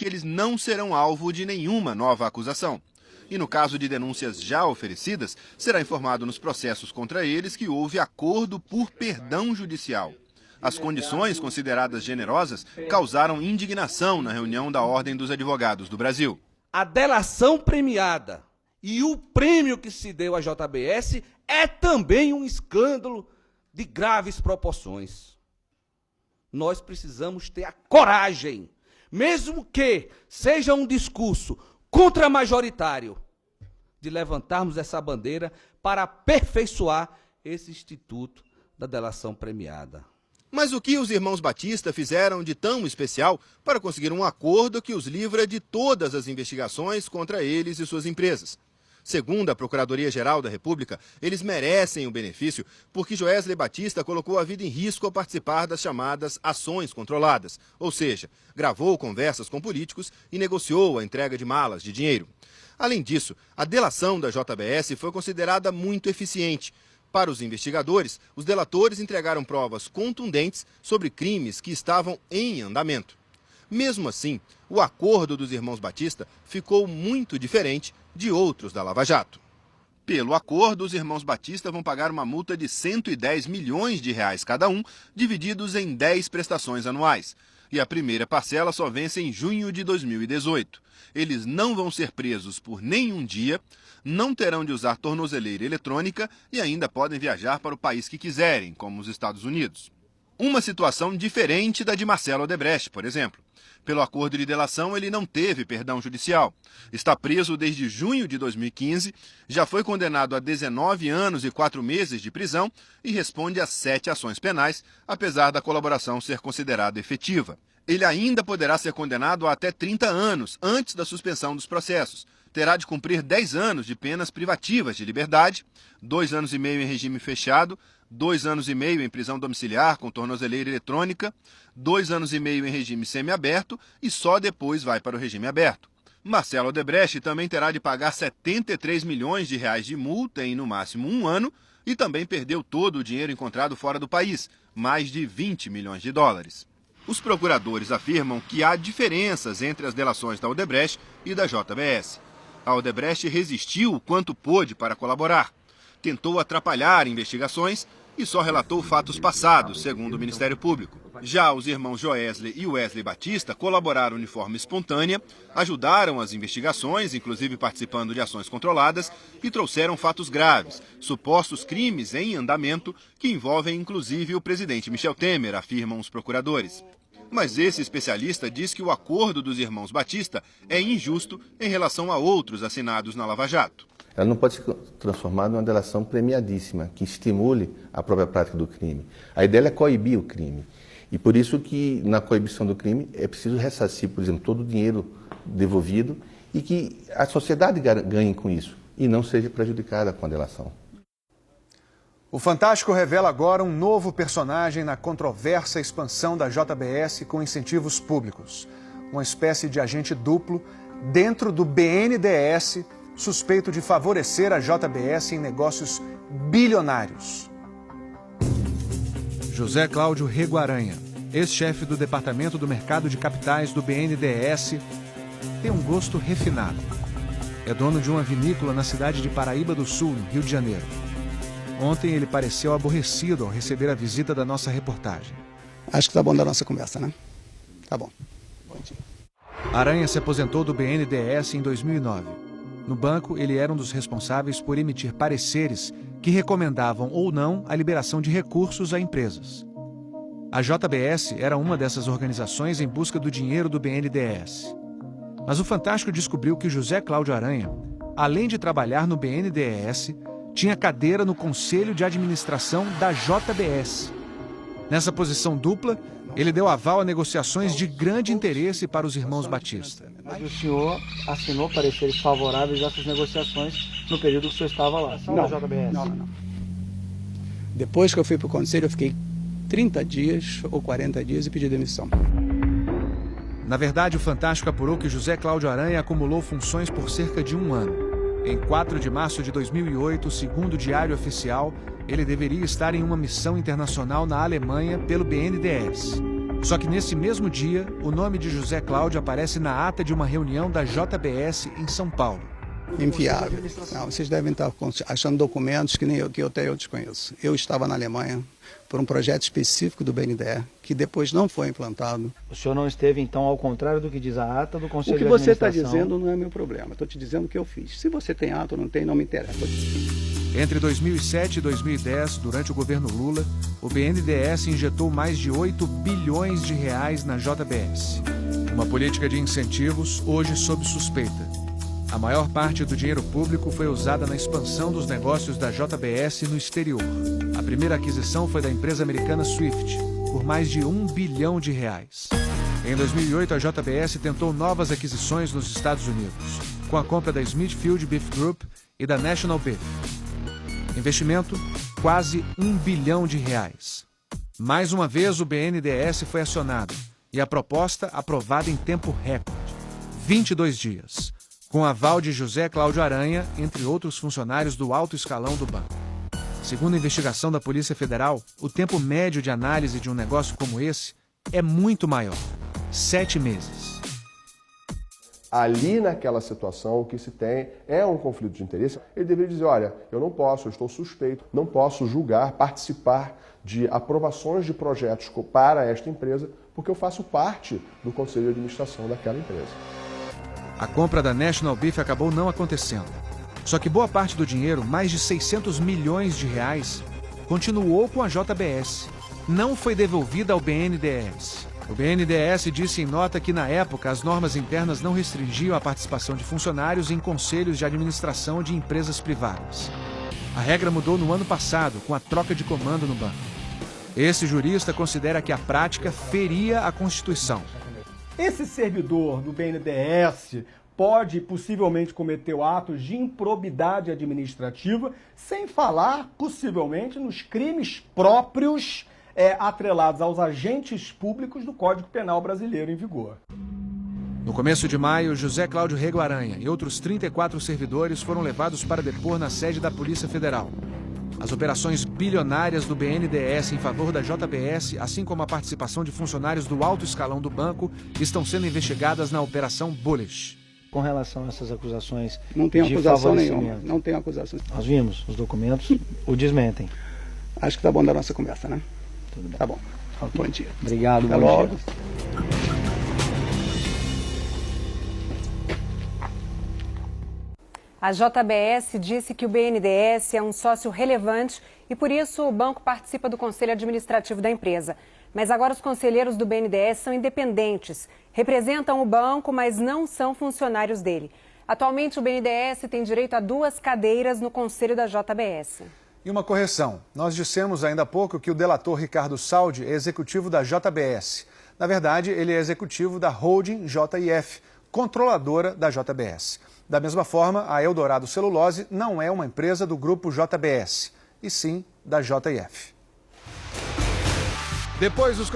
que eles não serão alvo de nenhuma nova acusação. E no caso de denúncias já oferecidas, será informado nos processos contra eles que houve acordo por perdão judicial. As condições consideradas generosas causaram indignação na reunião da Ordem dos Advogados do Brasil. A delação premiada e o prêmio que se deu à JBS é também um escândalo de graves proporções. Nós precisamos ter a coragem, mesmo que seja um discurso contra-majoritário, de levantarmos essa bandeira para aperfeiçoar esse instituto da delação premiada. Mas o que os irmãos Batista fizeram de tão especial para conseguir um acordo que os livra de todas as investigações contra eles e suas empresas? Segundo a Procuradoria-Geral da República, eles merecem o benefício porque Joesley Batista colocou a vida em risco ao participar das chamadas ações controladas, ou seja, gravou conversas com políticos e negociou a entrega de malas de dinheiro. Além disso, a delação da JBS foi considerada muito eficiente. Para os investigadores, os delatores entregaram provas contundentes sobre crimes que estavam em andamento. Mesmo assim, o acordo dos irmãos Batista ficou muito diferente de outros da Lava Jato. Pelo acordo, os irmãos Batista vão pagar uma multa de 110 milhões de reais cada um, divididos em 10 prestações anuais. E a primeira parcela só vence em junho de 2018. Eles não vão ser presos por nenhum dia, não terão de usar tornozeleira eletrônica e ainda podem viajar para o país que quiserem, como os Estados Unidos. Uma situação diferente da de Marcelo Odebrecht, por exemplo. Pelo acordo de delação, ele não teve perdão judicial. Está preso desde junho de 2015, já foi condenado a 19 anos e 4 meses de prisão e responde a 7 ações penais, apesar da colaboração ser considerada efetiva. Ele ainda poderá ser condenado a até 30 anos, antes da suspensão dos processos. Terá de cumprir 10 anos de penas privativas de liberdade, 2 anos e meio em regime fechado, 2 anos e meio em prisão domiciliar com tornozeleira eletrônica, 2 anos e meio em regime semiaberto e só depois vai para o regime aberto. Marcelo Odebrecht também terá de pagar 73 milhões de reais de multa em no máximo 1 ano e também perdeu todo o dinheiro encontrado fora do país, mais de 20 milhões de dólares. Os procuradores afirmam que há diferenças entre as delações da Odebrecht e da JBS. A Odebrecht resistiu o quanto pôde para colaborar. Tentou atrapalhar investigações e só relatou fatos passados, segundo o Ministério Público. Já os irmãos Joesley e Wesley Batista colaboraram de forma espontânea, ajudaram as investigações, inclusive participando de ações controladas, e trouxeram fatos graves, supostos crimes em andamento, que envolvem inclusive o presidente Michel Temer, afirmam os procuradores. Mas esse especialista diz que o acordo dos irmãos Batista é injusto em relação a outros assinados na Lava Jato. Ela não pode ser transformada numa delação premiadíssima, que estimule a própria prática do crime. A ideia é coibir o crime. E por isso que na coibição do crime é preciso ressarcir, por exemplo, todo o dinheiro devolvido e que a sociedade ganhe com isso e não seja prejudicada com a delação. O Fantástico revela agora um novo personagem na controversa expansão da JBS com incentivos públicos. Uma espécie de agente duplo dentro do BNDES, suspeito de favorecer a JBS em negócios bilionários. José Cláudio Rego Aranha, ex-chefe do Departamento do Mercado de Capitais do BNDES, tem um gosto refinado. É dono de uma vinícola na cidade de Paraíba do Sul, no Rio de Janeiro. Ontem ele pareceu aborrecido ao receber a visita da nossa reportagem. Acho que tá bom da nossa conversa, né? Tá bom. Bom dia. Aranha se aposentou do BNDES em 2009. No banco, ele era um dos responsáveis por emitir pareceres que recomendavam ou não a liberação de recursos a empresas. A JBS era uma dessas organizações em busca do dinheiro do BNDES. Mas o Fantástico descobriu que José Cláudio Aranha, além de trabalhar no BNDES, tinha cadeira no Conselho de Administração da JBS. Nessa posição dupla, ele deu aval a negociações de grande interesse para os irmãos Batista. Mas o senhor assinou pareceres favoráveis a essas negociações no período que o senhor estava lá, Não. Depois que eu fui para o Conselho, eu fiquei 30 dias ou 40 dias e pedi demissão. Na verdade, o Fantástico apurou que José Cláudio Aranha acumulou funções por cerca de 1 ano. Em 4 de março de 2008, segundo o Diário Oficial, ele deveria estar em uma missão internacional na Alemanha pelo BNDES. Só que nesse mesmo dia, o nome de José Cláudio aparece na ata de uma reunião da JBS em São Paulo. Inviável. Não, vocês devem estar achando documentos que eu até eu desconheço. Eu estava na Alemanha por um projeto específico do BNDE, que depois não foi implantado. O senhor não esteve, então, ao contrário do que diz a ata do Conselho de O que você está Administração? dizendo não é meu problema. Estou te dizendo o que eu fiz. Se você tem ato ou não tem, não me interessa. Entre 2007 e 2010, durante o governo Lula, o BNDES injetou mais de 8 bilhões de reais na JBS. Uma política de incentivos hoje sob suspeita. A maior parte do dinheiro público foi usada na expansão dos negócios da JBS no exterior. A primeira aquisição foi da empresa americana Swift, por mais de 1 bilhão de reais. Em 2008, a JBS tentou novas aquisições nos Estados Unidos, com a compra da Smithfield Beef Group e da National Beef. Investimento, quase 1 bilhão de reais. Mais uma vez, o BNDES foi acionado e a proposta aprovada em tempo recorde, 22 dias. Com aval de José Cláudio Aranha, entre outros funcionários do alto escalão do banco. Segundo a investigação da Polícia Federal, o tempo médio de análise de um negócio como esse é muito maior, 7 meses. Ali naquela situação o que se tem é um conflito de interesse. Ele deveria dizer, olha, eu não posso, eu estou suspeito, não posso julgar, participar de aprovações de projetos para esta empresa, porque eu faço parte do conselho de administração daquela empresa. A compra da National Beef acabou não acontecendo. Só que boa parte do dinheiro, mais de 600 milhões de reais, continuou com a JBS. Não foi devolvida ao BNDES. O BNDES disse em nota que, na época, as normas internas não restringiam a participação de funcionários em conselhos de administração de empresas privadas. A regra mudou no ano passado, com a troca de comando no banco. Esse jurista considera que a prática feria a Constituição. Esse servidor do BNDES pode possivelmente cometer atos de improbidade administrativa, sem falar, possivelmente, nos crimes próprios atrelados aos agentes públicos do Código Penal brasileiro em vigor. No começo de maio, José Cláudio Rego Aranha e outros 34 servidores foram levados para depor na sede da Polícia Federal. As operações bilionárias do BNDES em favor da JBS, assim como a participação de funcionários do alto escalão do banco, estão sendo investigadas na Operação Bullish. Com relação a essas acusações Não tem de acusação favorecimento, nenhuma. Não tem acusação. nós vimos os documentos, o desmentem. Acho que tá bom da nossa conversa, né? Tudo bem. Tá bom. Bom dia. Obrigado, Até bom logo. dia. A JBS disse que o BNDES é um sócio relevante e, por isso, o banco participa do conselho administrativo da empresa. Mas agora os conselheiros do BNDES são independentes, representam o banco, mas não são funcionários dele. Atualmente, o BNDES tem direito a 2 cadeiras no conselho da JBS. E uma correção. Nós dissemos ainda há pouco que o delator Ricardo Saldi é executivo da JBS. Na verdade, ele é executivo da Holding JIF, controladora da JBS. Da mesma forma, a Eldorado Celulose não é uma empresa do grupo JBS, e sim da JIF. Depois dos